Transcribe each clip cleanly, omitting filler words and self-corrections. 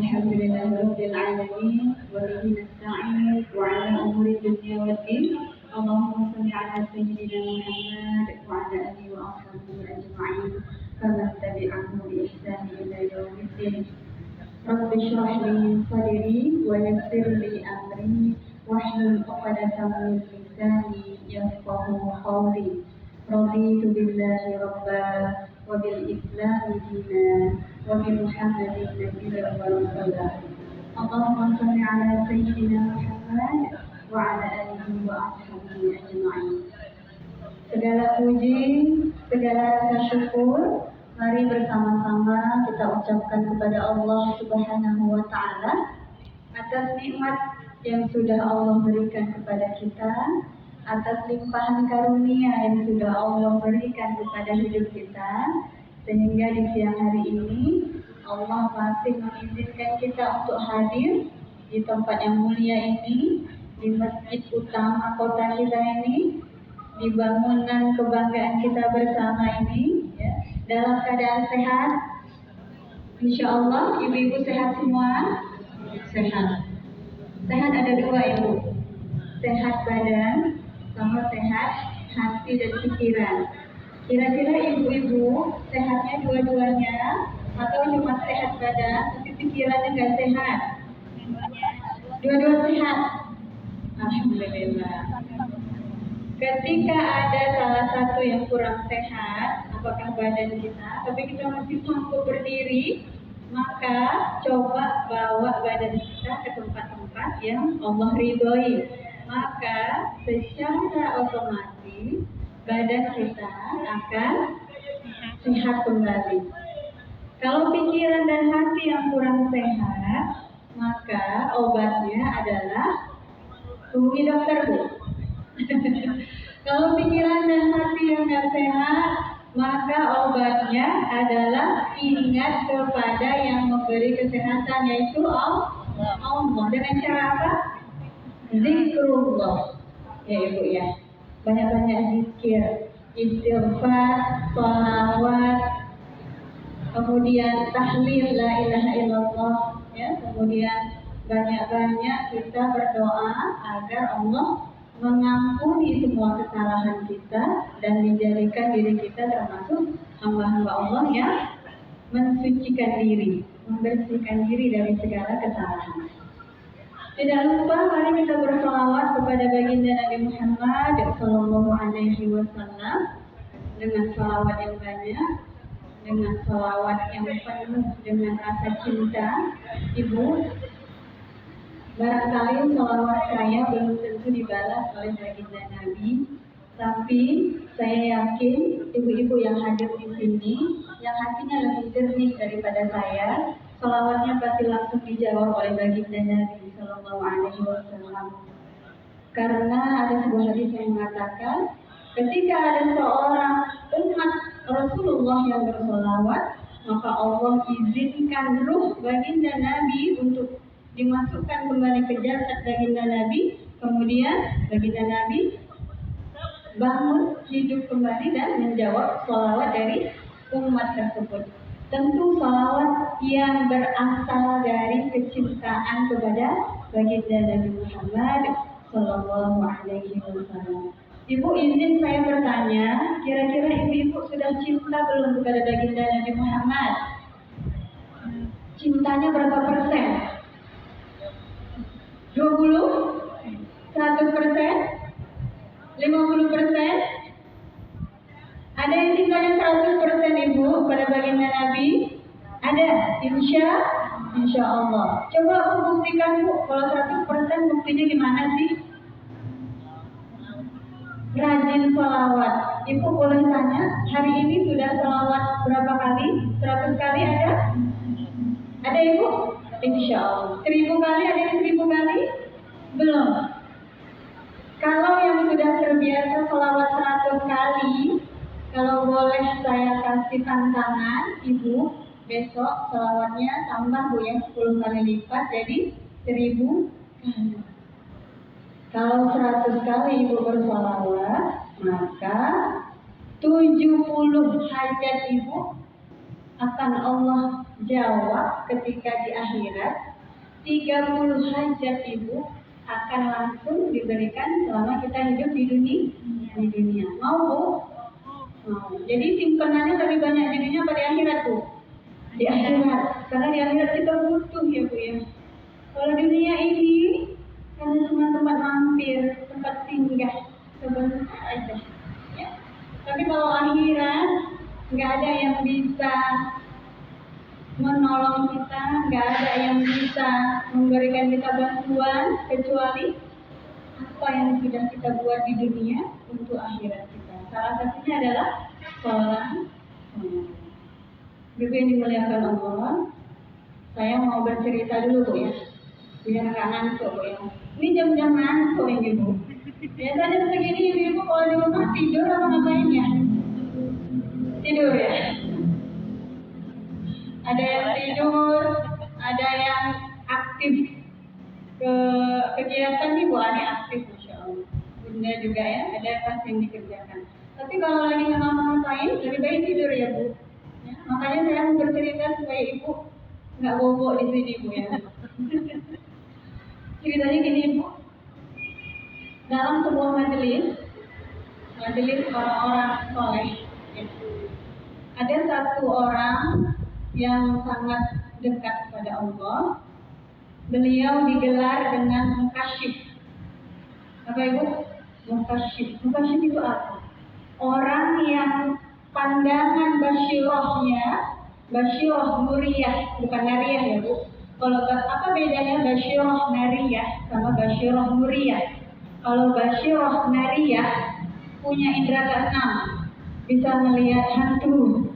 الحمد لله رب العالمين وبه نستعين وعلى أمور الدنيا والدين اللهم صل على سيدنا محمد وعلى آله وأصحابه أجمعين فمن تبعهم بإحسان إلى يوم الدين رب اشرح لي صدري ويسر لي أمري واحلل عقدة من لساني يفقهوا قولي رضيت بالله ربا وبالإسلام دينا وبمحمد نبيا ورسولا اللهم صل على سيدنا محمد وعلى آله وأصحابه أجمعين. Segala puji, segala rasa syukur, mari bersama-sama kita ucapkan kepada Allah Subhanahu wa Ta'ala atas nikmat yang sudah Allah berikan kepada kita, atas limpahan karunia yang sudah Allah berikan kepada hidup kita, sehingga di siang hari ini Allah masih mengizinkan kita untuk hadir di tempat yang mulia ini, di masjid utama kota kita ini, di bangunan kebanggaan kita bersama ini, ya, dalam keadaan sehat. Insya Allah ibu-ibu sehat semua? Sehat. Sehat ada dua, ibu. Sehat badan sama sehat hati dan pikiran. Kira-kira ibu-ibu sehatnya dua-duanya atau cuma sehat badan tapi pikirannya nggak sehat? Dua-dua sehat. Alhamdulillah. Ketika ada salah satu yang kurang sehat, apakah badan kita, tapi kita masih mampu berdiri, maka coba bawa badan kita ke tempat-tempat yang Allah ridhoi. Maka secara otomatis badan kita akan sehat kembali. Kalau pikiran dan hati yang kurang sehat, maka obatnya adalah hubungi dokter, Bu. Kalau pikiran dan hati yang nggak sehat, maka obatnya adalah ingat kepada yang memberi kesehatan, yaitu Allah. Dengan cara apa? Zikrullah, ya ibu ya. Banyak-banyak zikir, istighfar, sholawat, kemudian tahlil la ilaha illallah, ya. Kemudian banyak-banyak kita berdoa agar Allah mengampuni semua kesalahan kita dan menjadikan diri kita termasuk hamba-hamba Allah yang mensucikan diri, membersihkan diri dari segala kesalahan. Tidak lupa mari kita bersolawat kepada baginda Nabi Muhammad Sallallahu Alaihi Wasallam dengan solawat yang banyak, dengan solawat yang penuh dengan rasa cinta. Ibu, barangkali solawat saya belum tentu dibalas oleh baginda Nabi, tapi saya yakin ibu-ibu yang hadir di sini, yang hatinya lebih jernih daripada saya, solawatnya pasti langsung dijawab oleh baginda Nabi Sallallahu Alaihi Wasallam. Karena ada sebuah hadis yang mengatakan, ketika ada seorang umat Rasulullah yang bersolawat, maka Allah izinkan ruh baginda Nabi untuk dimasukkan kembali ke jasad baginda Nabi, kemudian baginda Nabi bangun hidup kembali dan menjawab sholawat dari umat tersebut. Tentu sholawat yang berasal dari kecintaan kepada baginda Nabi Muhammad Sallallahu Alaihi Wasallam. Ibu izin saya bertanya, kira-kira ibu-ibu sudah cinta belum kepada baginda Nabi Muhammad? Cintanya berapa persen? 20? 100%? 50%? Ada yang cintanya 100% ibu pada baginda Nabi? Ada? Insya Allah. Coba aku buktikan, Bu, kalau 100% buktinya gimana sih? Rajin sholawat. Ibu boleh tanya, hari ini sudah sholawat berapa kali? 100 kali ada? Ada ibu? Insya Allah. 1000 kali? Ada yang 1000 kali? Belum. Kalau yang sudah terbiasa sholawat 100 kali, kalau boleh saya kasih tantangan, ibu besok sholawatnya tambah, Bu, ya, 10 kali lipat, jadi 1000 kali. Kalau 100 kali ibu bersolawat, maka 70 hajat ibu akan Allah jawab ketika di akhirat. 30 hajat ibu akan langsung diberikan selama kita hidup di dunia. Mau bu? Mau. Jadi simpenannya lebih banyak di dunia apa di akhirat bu? Di akhirat. Karena di akhirat kita butuh ya bu ya. Kalau dunia ini karena cuma tempat mampir, tempat singgah sebentar aja. Ya. Tapi kalau akhirat nggak ada yang bisa menolong kita, nggak ada yang bisa memberikan kita bantuan kecuali apa yang sudah kita buat di dunia untuk akhirat kita. Salah satunya adalah sholat. Ibu yang dimuliakan Allah, saya mau bercerita dulu bu ya, biar nggak ngantuk bu ya. Ini jam-jam ngantuk ini bu. Biasanya segini ibu kalau di rumah tidur apa ngapain ya? Tidur ya. Ada yang tidur, ada yang aktif ke kegiatan nih bu, ada aktif masya Allah. Bunda juga ya, ada tas yang dikerjakan. Tapi kalau lagi nggak ngapain, lebih baik tidur ya bu. Ya, makanya saya mau bercerita supaya ibu nggak bobok di sini bu ya. Ceritanya gini bu, dalam sebuah majelis orang-orang soleh, ya, ada satu orang yang sangat dekat kepada Allah. Beliau digelar dengan mukasyif. Apa ibu? Mukasyif. Mukasyif itu apa? Orang yang pandangan basyirah nuriyah, bukan nariyah ya bu. Kalau apa bedanya basyirah nariyah sama basyirah nuriyah? Kalau basyirah nariyah punya indera keenam, bisa melihat hantu,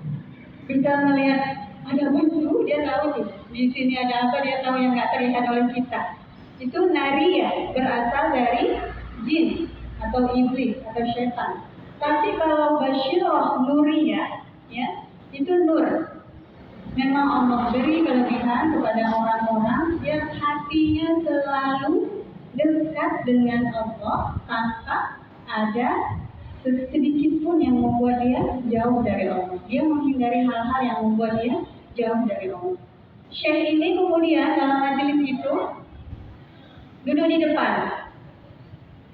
bisa melihat ada baju, dia tahu tuh di sini ada apa, dia tahu yang nggak terlihat oleh kita. Itu nariyah, berasal dari jin atau iblis atau setan. Tapi kalau basyirah nuriyah, ya itu nur. Memang Allah beri kelebihan kepada orang-orang yang hatinya selalu dekat dengan Allah tanpa ada sedikit pun yang membuat dia jauh dari Allah. Dia menghindari hal-hal yang membuat dia jauh dari Allah. Syekh ini kemudian dalam majelis itu duduk di depan,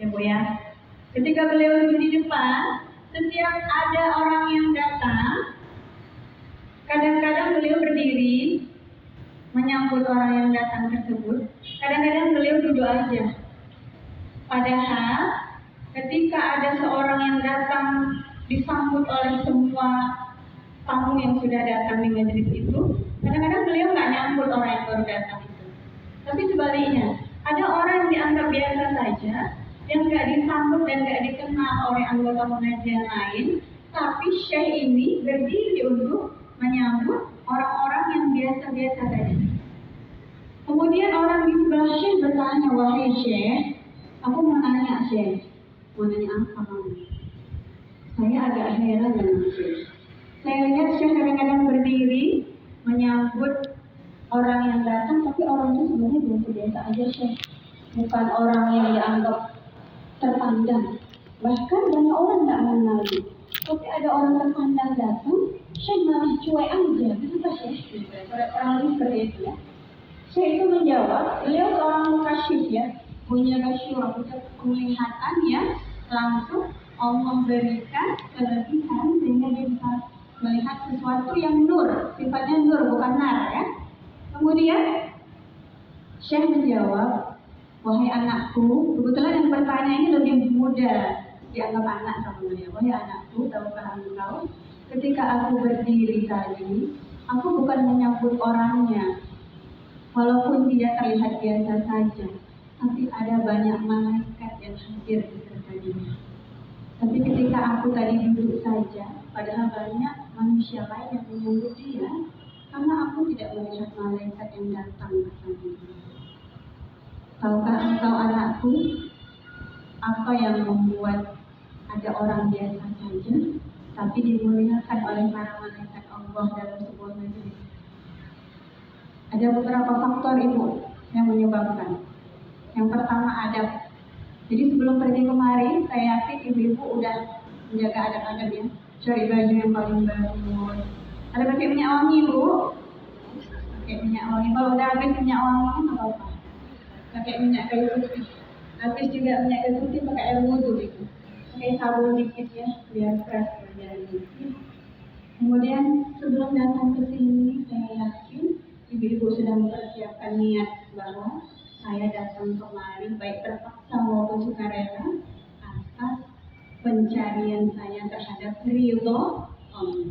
ya bu ya. Ketika beliau duduk di depan, setiap ada orang yang datang, kadang-kadang beliau berdiri menyambut orang yang datang tersebut. Kadang-kadang beliau duduk aja. Padahal ketika ada seorang yang datang disambut oleh semua tamu yang sudah datang di majelis itu, kadang-kadang beliau nggak nyambut orang yang baru datang itu. Tapi sebaliknya, ada orang yang dianggap biasa saja, yang nggak disambut dan nggak dikenal oleh anggota pengajian lain, tapi Syekh ini berdiri untuk menyambut orang-orang yang biasa-biasa saja. Kemudian orang di sebelah Syekh bertanya, wahai Syekh, aku mau nanya Syekh. Mau nanya apa kamu? Saya agak heran dengan Syekh. Saya lihat Syekh kadang-kadang berdiri menyambut orang yang datang, tapi orang itu sebenarnya biasa-biasa aja Syekh. Bukan orang yang dianggap terpandang. Bahkan banyak orang nggak mengenali. Tapi ada orang terpandang datang, Syekh malah cuek aja. Kenapa Syekh? Orang seperti itu ya. Syekh itu menjawab, beliau seorang mukasyif ya, punya basyirah, punya penglihatan yang langsung Allah berikan kelebihan sehingga dia bisa melihat sesuatu yang nur, sifatnya nur bukan nar ya. Kemudian Syekh menjawab, wahai anakku, kebetulan yang bertanya ini lebih muda, dianggap anak sama beliau. Wahai anakku, tahukah engkau, ketika aku berdiri tadi, aku bukan menyambut orangnya, walaupun dia terlihat biasa saja, tapi ada banyak malaikat yang hadir beserta dia. Tapi ketika aku tadi duduk saja, padahal banyak manusia lain yang menyambut dia, karena aku tidak melihat malaikat yang datang bersama dia. Tahukah engkau anakku, apa yang membuat ada orang biasa saja, tapi dimuliakan oleh para malaikat Allah dalam sebuah majelis? Ada beberapa faktor ibu yang menyebabkan. Yang pertama adab. Jadi sebelum pergi kemari, saya yakin ibu-ibu udah menjaga adab-adab ya. Cari baju yang paling bagus, Ada pakai minyak wangi Bu? Pakai minyak wangi. Kalau udah habis minyak wangi kan apa-apa. Pakai minyak kayu putih. Habis juga minyak kayu putih pakai air wudhu gitu. Pakai sabun dikit ya, biar fresh wajahnya. Kemudian sebelum datang ke sini, saya yakin ibu-ibu sudah mempersiapkan niat bahwa saya datang kemari baik terpaksa maupun sukarela atas pencarian saya terhadap ridho Allah.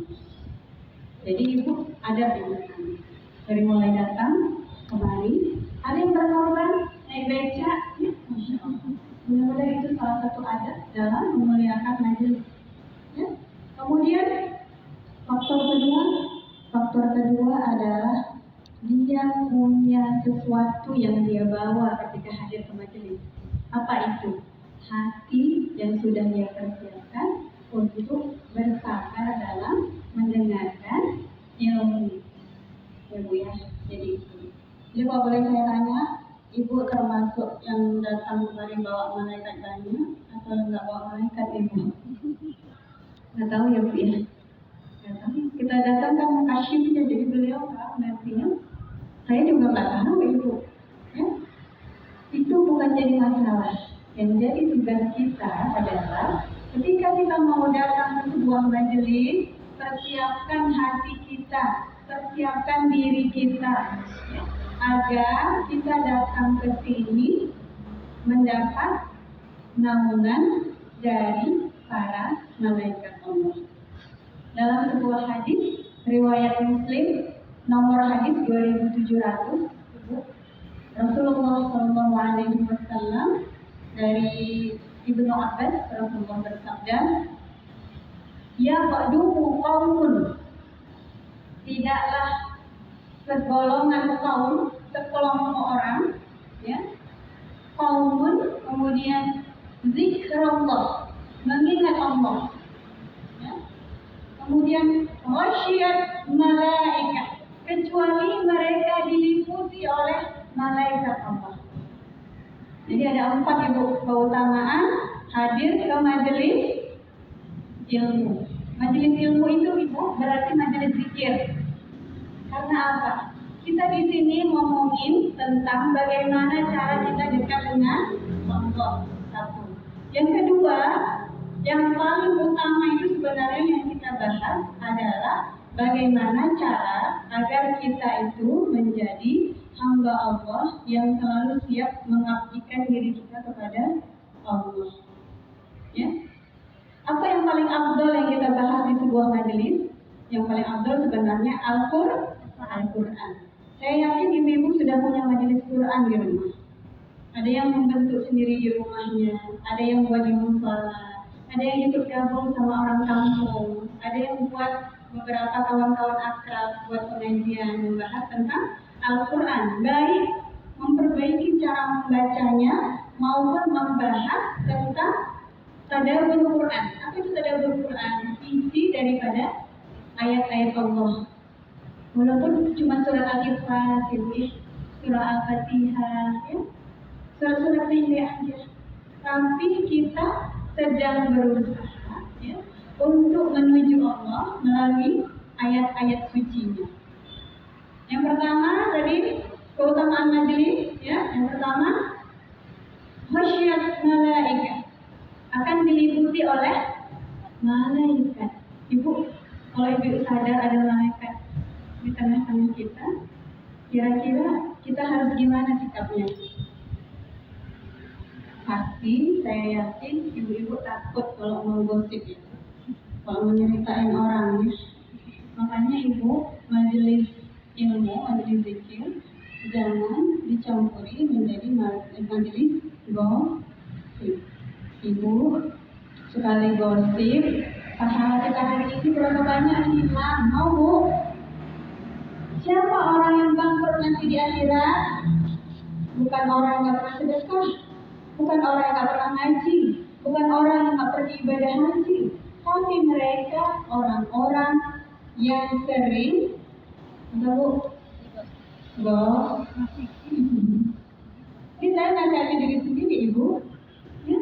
Jadi ibu ada pilihan dari mulai datang kemari, ada yang berkorban naik beca, ya, Masya Allah. Benar-benar itu salah satu adat dalam memuliakan majelis. Ya. Kemudian faktor kedua adalah dia punya sesuatu yang dia bawa ketika hadir ke majelis. Apa itu? Hati yang sudah dia persiapkan untuk bersabar dalam mendengarkan ilmu. Ya Bu ya, jadi itu. Jadi kalau boleh saya tanya, Ibu termasuk yang datang kemarin bawa malaikat banyak atau enggak bawa malaikat Ibu? Nggak tahu ya Bu ya. Kita datang kan kasyifnya, jadi beliau tahu nantinya. Saya juga nggak tahu Ibu. Ya? Itu bukan jadi masalah. Yang jadi tugas kita adalah ketika kita mau datang ke sebuah majelis, persiapkan hati kita, persiapkan diri kita, ya, agar kita datang ke sini mendapat naungan dari para malaikat Allah. Dalam sebuah hadis riwayat Muslim nomor hadis 2700, Rasulullah SAW dari Ibnu Abbas, Rasulullah bersabda, "Ya ba'duhu qaumun," tidaklah segolongan kaum, sekelompok orang, ya, qaumun, kemudian zikrullah, mengingat Allah, ya, kemudian ghasyiyat malaikat, kecuali mereka diliputi oleh malaikat Allah. Jadi ada 4 Ibu keutamaan hadir ke majelis ilmu. Majelis ilmu itu Ibu berarti majelis zikir. Karena apa? Kita di sini ngomongin tentang bagaimana cara kita dekat dengan Allah. Satu. Yang kedua, yang paling utama itu sebenarnya yang kita bahas adalah bagaimana cara agar kita itu menjadi hamba Allah yang selalu siap mengabdikan diri kita kepada Allah. Ya. Apa yang paling afdal yang kita bahas di sebuah majelis? Yang paling afdal sebenarnya Al-Quran. Saya yakin ibu-ibu sudah punya majelis Quran di rumah. Ada yang membentuk sendiri di rumahnya, ada yang buat di musola, ada yang ikut gabung sama orang kampung, ada yang buat beberapa kawan-kawan akrab buat pengajian membahas tentang Al-Quran, baik memperbaiki cara membacanya maupun membahas tentang tadabbur Quran. Apa itu tadabbur Quran? Isi daripada ayat-ayat Allah. Walaupun cuma surat Al-Ikhlas, surah Al-Fatihah, ya, surat-surat pendek aja. Tapi kita sedang berusaha, ya, untuk menuju Allah melalui ayat-ayat suci-Nya. Yang pertama tadi keutamaan majelis, ya. Yang pertama ghasyiyat malaikat, akan diliputi oleh malaikat. Ibu, kalau ibu sadar ada malaikat di tengah-tengah kita, kira-kira kita harus gimana sikapnya? Pasti saya yakin ibu-ibu takut kalau mau gosip ya, kalau mau nyeritain orang ya. Makanya ibu majelis ilmu, majelis zikir jangan dicampuri menjadi majelis gosip. Ibu sekali gosip, pahala kita hari ini berapa banyak hilang, mau Bu? Siapa orang yang bangkrut nanti di akhirat? Bukan orang yang nggak pernah sedekah, bukan orang yang nggak pernah ngaji, bukan orang yang nggak pergi ibadah haji, tapi mereka orang-orang yang sering, enggak Bu? Gosip. Ini saya nasihati diri sendiri Ibu, ya.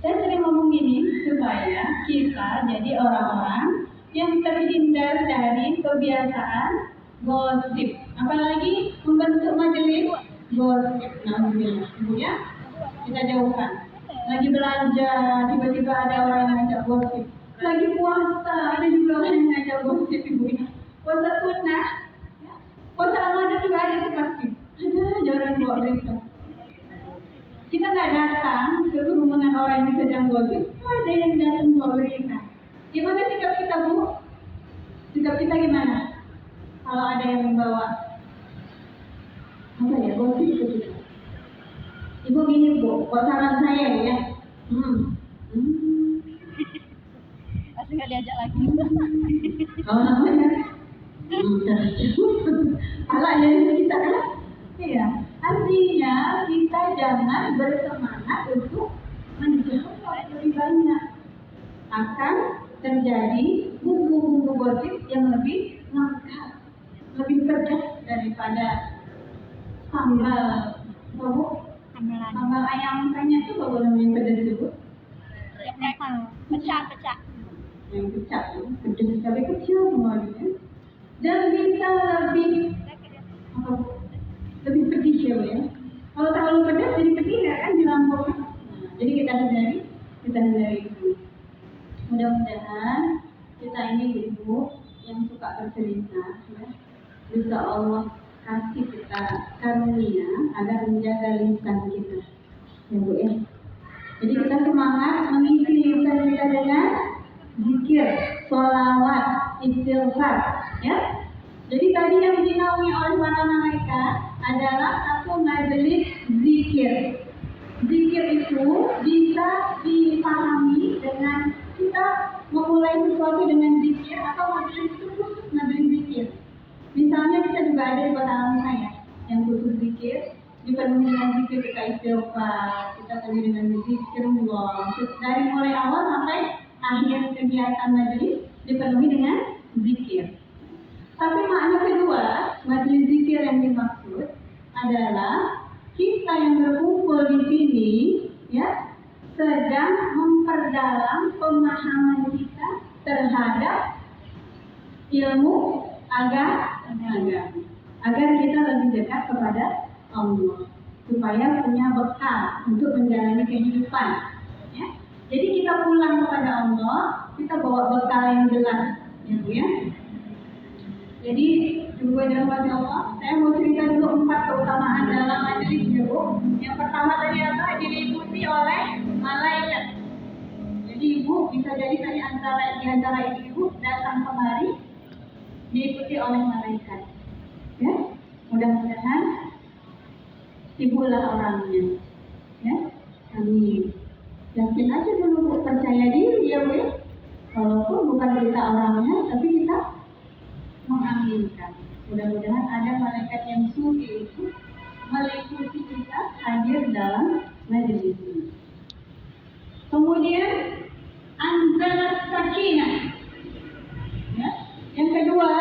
Saya sering ngomong gini supaya kita jadi orang-orang yang terhindar dari kebiasaan gosip. Apalagi membentuk majelis gosip. Alhamdulillah, ya. Kita jauhkan. Lagi belanja, tiba-tiba ada orang yang ngajak gosip. Lagi puasa, ada juga orang yang ngajak gosip, ibu ya. Puasa sunnah, ya. Puasa Ramadan juga ada tuh pasti. Ada aja orang yang bawa berita. Kita nggak datang ke kerumunan orang yang sedang gosip. Ada yang datang bawa berita. Gimana sikap kita, Bu? Sikap kita gimana? Kalau ada yang membawa apa ya, gosip ke kita. Ibu gini, Bu, buat saran saya ya. Pasti nggak diajak lagi. Kalau namanya, kalau jadi kita kan, iya. Artinya kita jangan bersemangat untuk menjawab lebih banyak. Akan terjadi bumbu-bumbu gosip yang lebih lengkap, lebih pedas daripada sambal, sambal ayam kayaknya itu apa namanya pedas itu? Pecah. Yang pecah tuh, pedas sekali kecil semuanya. Dan bisa lebih pedih ya. Kalau terlalu pedas jadi pedih ya kan di lambung. Jadi kita hindari itu. Mudah-mudahan kita ini ibu yang suka bercerita, ya. Bisa Allah kasih kita karunia agar menjaga lisan kita, ya Bu ya. Jadi kita semangat mengisi lisan kita dengan zikir, sholawat, istighfar, ya. Jadi tadi yang dinaungi oleh para malaikat adalah satu majelis zikir. Zikir itu bisa dipahami dengan kita memulai sesuatu dengan zikir atau majelis itu khusus majelis zikir. Misalnya kita juga ada di kota saya yang khusus zikir, dipenuhi dengan zikir kita istighfar, kita penuhi dengan zikrullah. Dari mulai awal sampai akhir kegiatan majelis dipenuhi dengan zikir. Tapi makna kedua, majelis zikir yang dimaksud adalah kita yang berkumpul di sini, ya, sedang memperdalam pemahaman kita terhadap ilmu agama, agar kita lebih dekat kepada Allah, supaya punya bekal untuk menjalani kehidupan. Ya. Jadi kita pulang kepada Allah, kita bawa bekal yang jelas, ya Bu ya. Jadi juga dalam bahasa Allah, saya mau cerita dulu 4 keutamaan dalam majelis ya Bu. Yang pertama tadi apa? Diikuti oleh malaikat. Jadi ibu bisa jadi tadi di antara ibu datang kemari diikuti oleh malaikat. Ya, mudah-mudahan ibulah orangnya. Ya, amin. Yakin aja dulu Bu, percaya diri ya Bu ya. Walaupun bukan kita orangnya, tapi kita mengaminkan. Mudah-mudahan ada malaikat yang sudi itu meliputi kita hadir dalam majelis ini. Kemudian anzalat sakinah. Ya. Yang kedua,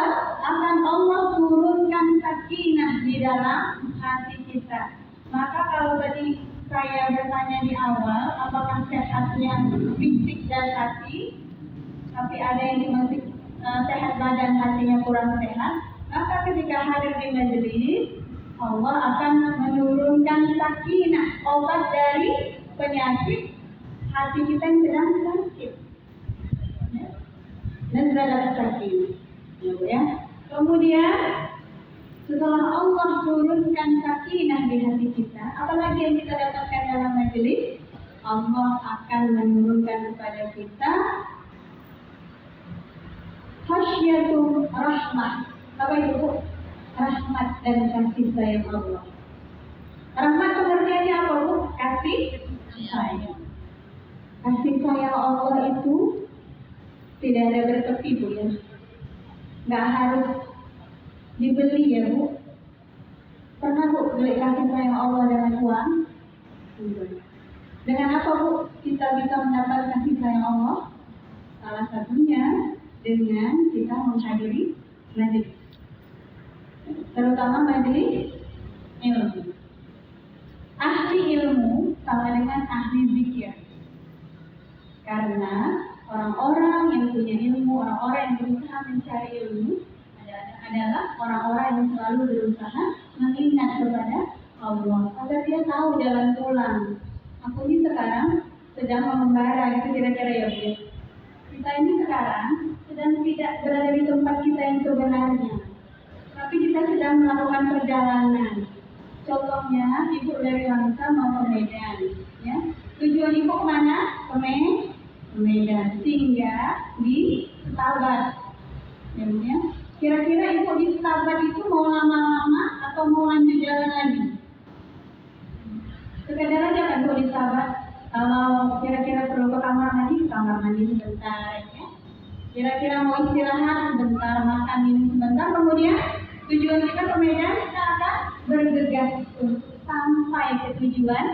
akan Allah turunkan sakinah di dalam hati kita. Maka kalau tadi saya bertanya di awal, apakah sehatnya fisik dan hati, tapi ada yang masih sehat badan, hatinya kurang sehat, maka ketika hadir di majelis, Allah akan menurunkan sakinah, obat dari penyakit hati kita yang sedang sakit, ya. Dan sudah dapat sakinah, ya. Kemudian setelah Allah turunkan sakinah di hati kita, apalagi yang kita dapatkan dalam majelis, Allah akan menurunkan kepada kita khasyatul rahmah. Apa itu? Rahmat dan kasih sayang Allah. Rahmat pengertiannya apa Bu? Kasih sayang. Kasih sayang Allah itu tidak ada bertepi Bu ya. Nggak harus dibeli ya Bu. Pernah Bu beli kasih sayang Allah dengan uang? Dengan apa Bu kita bisa mendapat kasih sayang Allah? Salah satunya dengan kita menghadiri majelis, terutama majelis ilmu. Ahli ilmu sama dengan ahli zikir, karena Orang-orang yang punya ilmu, orang-orang yang berusaha mencari ilmu adalah orang-orang yang selalu berusaha mengingat kepada Allah agar dia tahu jalan pulang. Aku ini sekarang sedang mengembara, itu kira-kira ya Bu. Kita ini sekarang sedang tidak berada di tempat kita yang sebenarnya, tapi kita sedang melakukan perjalanan. Contohnya, ibu dari Langsa mau ke Medan, ya. Tujuan ibu kemana? Ke Medan, sehingga di Stabat. Ya. Kira-kira ibu di Stabat itu mau lama-lama atau mau lanjut jalan lagi? Sekedar aja kan Bu di Stabat. Kalau kira-kira perlu ke kamar mandi sebentar, ya. Kira-kira mau istirahat sebentar, makan minum sebentar, kemudian tujuan kita ke Medan, kita akan bergegas untuk sampai ke tujuan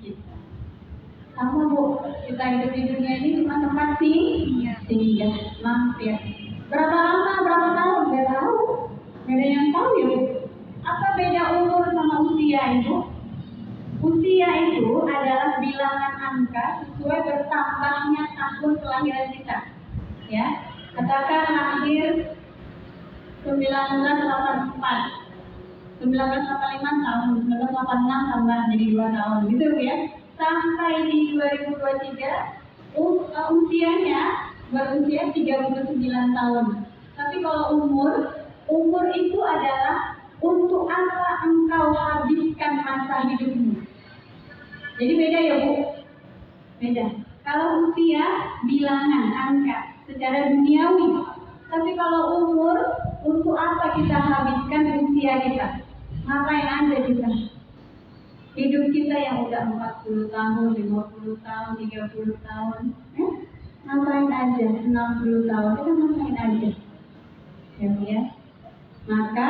kita. Sama Bu, kita hidup di dunia ini cuma tempat singgah, mampir. Berapa lama, berapa tahun? Gak tahu. Gak ada yang tahu ya Bu. Apa beda umur sama usia itu? Usia itu adalah bilangan angka sesuai bertambahnya tahun kelahiran kita. Ya, katakan lahir 1984. 1985 tahun, 1986 tambah jadi 2 tahun, gitu ya. Sampai di 2023, usianya berusia 39 tahun. Tapi kalau umur itu adalah untuk apa engkau habiskan masa hidupmu. Jadi beda ya Bu? Beda. Kalau usia, bilangan, angka, secara duniawi. Tapi kalau umur, untuk apa kita habiskan usia kita? Ngapain aja kita? Hidup kita yang udah 40 tahun, 50 tahun, 30 tahun, ngapain aja? 60 tahun, kita ngapain aja? Ya. Maka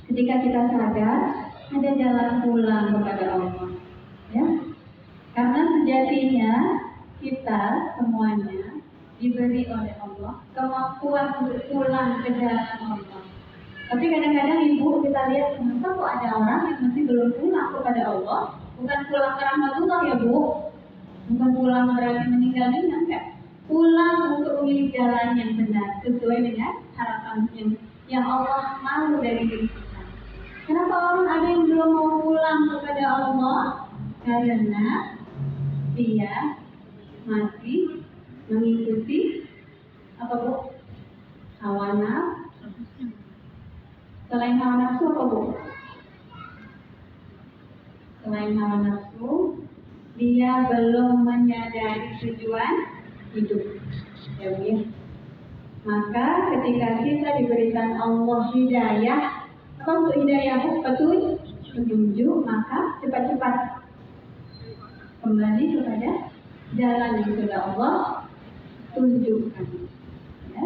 ketika kita sadar, ada jalan pulang kepada Allah. Ya. Karena sejatinya kita semuanya diberi oleh Allah kemampuan untuk pulang ke jalan Allah. Tapi kadang-kadang ibu kita lihat, kenapa kok ada orang yang masih belum pulang kepada Allah? Bukan pulang ke rahmatullah ya Bu, bukan pulang berarti meninggal dunia, enggak. Pulang untuk memilih jalan yang benar sesuai dengan harapan yang Allah mau dari diri kita. Kenapa orang ada yang belum mau pulang kepada Allah? Karena dia masih mengikuti apa Bu? Hawa nafsu. Selain hawa nafsu apa Bu? Selain hawa nafsu, dia belum menyadari tujuan hidup. Ya Bu ya. Maka ketika kita diberikan Allah hidayah, apa untuk hidayah Bu? Petunjuk, maka cepat-cepat kembali kepada jalan yang sudah Allah tunjukkan. Ya.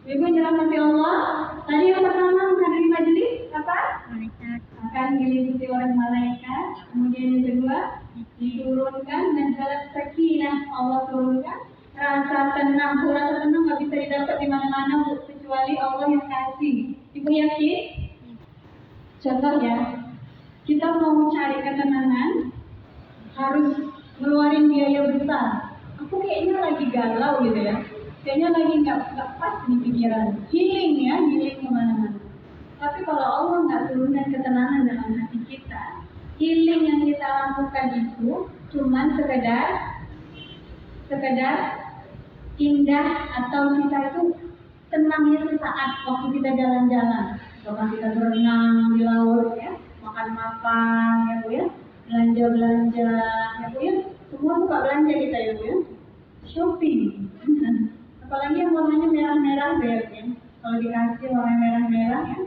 Ibu dirahmati Allah. Tadi yang pertama menghadiri majelis apa? Malaikat. Akan diliputi oleh malaikat. Kemudian yang kedua diturunkan nazalat sakinah, Allah turunkan rasa tenang. Rasa tenang nggak bisa didapat di mana-mana kecuali Allah yang kasih. Ibu yakin? Contohnya, kita mau cari ketenangan harus ngeluarin biaya besar. Aku kayaknya lagi galau gitu ya. Kayaknya lagi nggak pas di pikiran. Healing kemana-mana. Tapi kalau Allah nggak turunkan ketenangan dalam hati kita, healing yang kita lakukan itu cuma sekedar indah atau kita itu tenangnya sesaat waktu kita jalan-jalan. Waktu kita berenang di laut ya, makan-makan ya Bu ya, belanja-belanja ya Bu ya. Semua suka belanja kita ya Bu ya. Shopping. Apalagi yang warnanya merah-merah ya. Kalau dikasih warna merah-merah ya,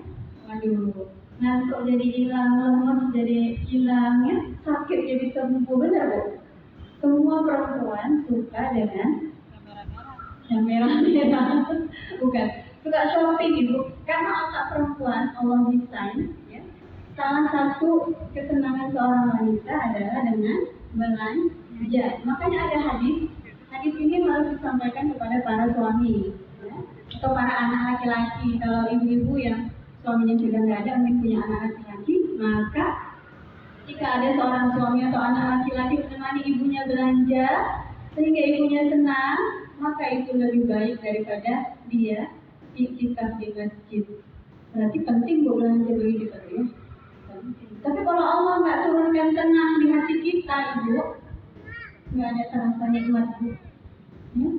waduh, ngantuk jadi hilang, lemes jadi hilang ya, sakit jadi sembuh, benar Bu? Semua perempuan suka dengan yang merah-merah, bukan? Suka shopping Ibu, karena otak perempuan Allah desain ya. Salah satu kesenangan seorang wanita adalah dengan belanja. Makanya ada hadis ini harus disampaikan kepada para suami ya, atau para anak laki-laki. Kalau ibu-ibu yang suaminya sudah nggak ada, mungkin punya anak laki-laki, maka jika ada seorang suami atau anak laki-laki menemani ibunya belanja sehingga ibunya senang, maka itu lebih baik daripada dia iktikaf di masjid. Berarti penting Bu belanja bagi kita ya. Penting. Tapi kalau Allah nggak turunkan tenang di hati kita, Ibu, nggak ada terasa nikmat Bu. Ya?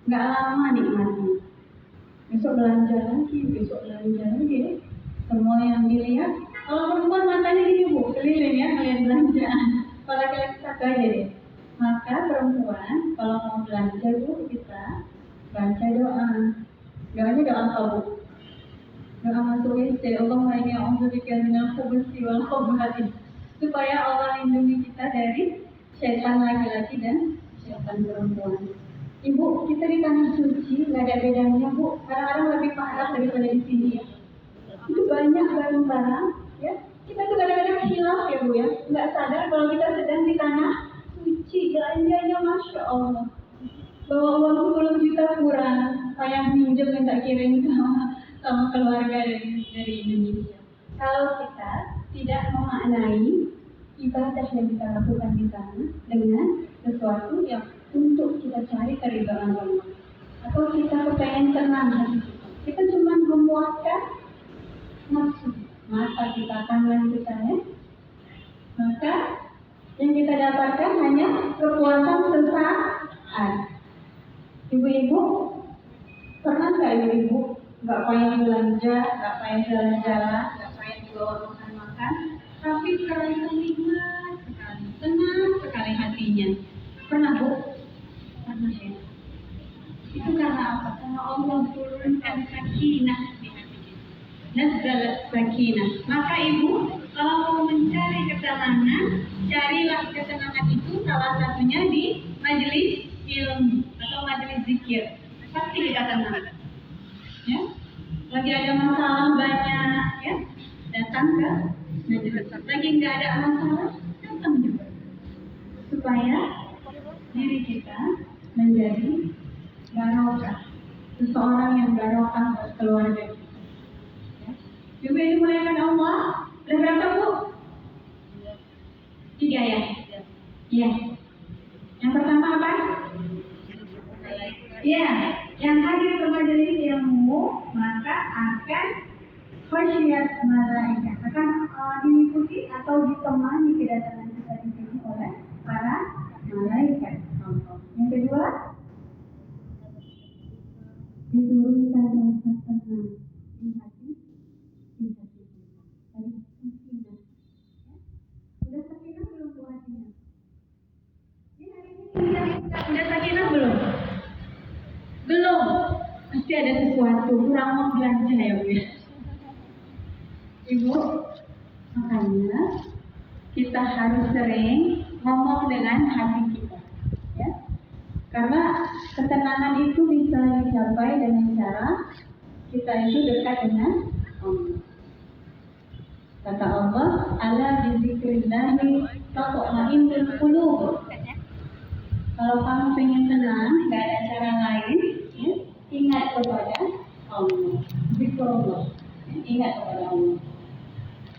Nggak lama nikmatnya. Besok belanja lagi, besok belanja lagi. Semua yang dilihat, kalau perempuan matanya gini Bu, keliling ya kalian belanjaan. Kalau laki-laki satu aja deh. Maka perempuan kalau mau belanja Bu, kita baca doa. Doanya doa apa Bu? Doa masuk WC, Allahumma inni a'udzubika minal khubuthi wal khaba'ith. Supaya Allah lindungi kita dari syaitan laki-laki dan syaitan perempuan. Ibu, kita di tanah suci nggak ada bedanya Bu. Kadang-kadang lebih parah daripada di sini ya. Itu banyak barang-barang ya. Kita tuh kadang-kadang hilaf ya Bu ya. Nggak sadar kalau kita sedang di tanah suci. Belanjanya Masya Allah. Bawa uang 10 juta kurang. Kayak minjem minta kirim sama keluarga dari Indonesia. Kalau kita tidak memaknai ibadah yang kita lakukan di sana dengan sesuatu yang untuk kita cari keridhaan Allah, atau kita kepengen tenang hati kita cuma memuaskan nafsu, maka kita akan melanjutkannya. Maka yang kita dapatkan hanya kepuasan sesaat. Ibu-ibu pernah nggak ibu-ibu nggak pengen belanja, nggak pengen jalan-jalan, nggak pengen dibawa makan-makan, tapi sekali itu nikmat sekali, tenang sekali hatinya. Pernah Bu? Pernah ya. Itu karena apa? Karena Allah turunkan sakinah di hati kita. Nazzalat sakinah. Maka ibu, kalau mau mencari ketenangan, carilah ketenangan itu salah satunya di majelis ilmu atau majelis zikir. Pasti kita tenang. Ya, lagi ada masalah banyak, ya, datang ke majelis. Lagi nggak ada masalah, datang juga. Supaya diri kita menjadi barokah, seseorang yang barokah buat keluarga kita. Ya. Juga dimuliakan Allah. Udah berapa Bu? 3 ya? Iya. Yang pertama apa? Ya, yang hadir ke majelis ilmu maka akan khasyat malaikat, akan diikuti atau ditemani kedatangan kita di sini oleh para malaikat. Yang kedua, diturunkan rasa tenang di hati kita. Sakinah. Sudah sakinah belum Bu hatinya? Ini hari ini sudah sakinah belum? Belum. Pasti ada sesuatu kurang mau belanja ya Bu ya. Ibu, makanya kita harus sering ngomong dengan hati kita, ya. Karena ketenangan itu bisa dicapai dengan cara kita itu dekat dengan Allah. Kata Allah, ala bizikrillahi tatma'innul qulub. Kalau kamu pengen tenang, nggak ada cara lain, ya, ingat kepada Allah. Zikrullah, ingat kepada Allah.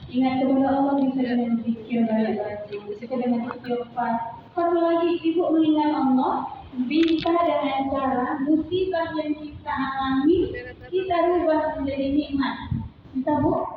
Ingat kepada Allah bisa dengan zikir banyak-banyak, bisa dengan istighfar. Satu lagi, ibu mengingat Allah bisa dengan cara musibah yang kita alami kita rubah menjadi nikmat. Bisa Bu?